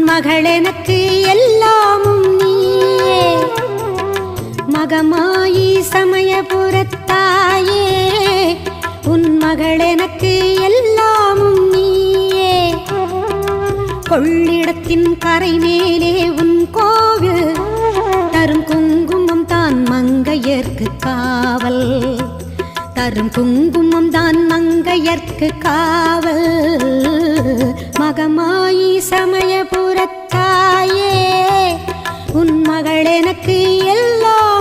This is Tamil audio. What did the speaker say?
மகள் எனக்கு எல்லாமும் நீயே. மகமாயி சமயபுரத்தாயே, உன் மகள் எனக்கு எல்லாமும் நீயே. கொள்ளிடத்தின் கரை மேலே உன் கோவில், தரும் குங்குமம் தான் மங்கையர்க்கு காவல். தரும் குங்குமம் தான் மங்கையர்க்கு காவல். மகமாயி சமயபுரத்தாயே, உன் மகள் எனக்கு எல்லாம்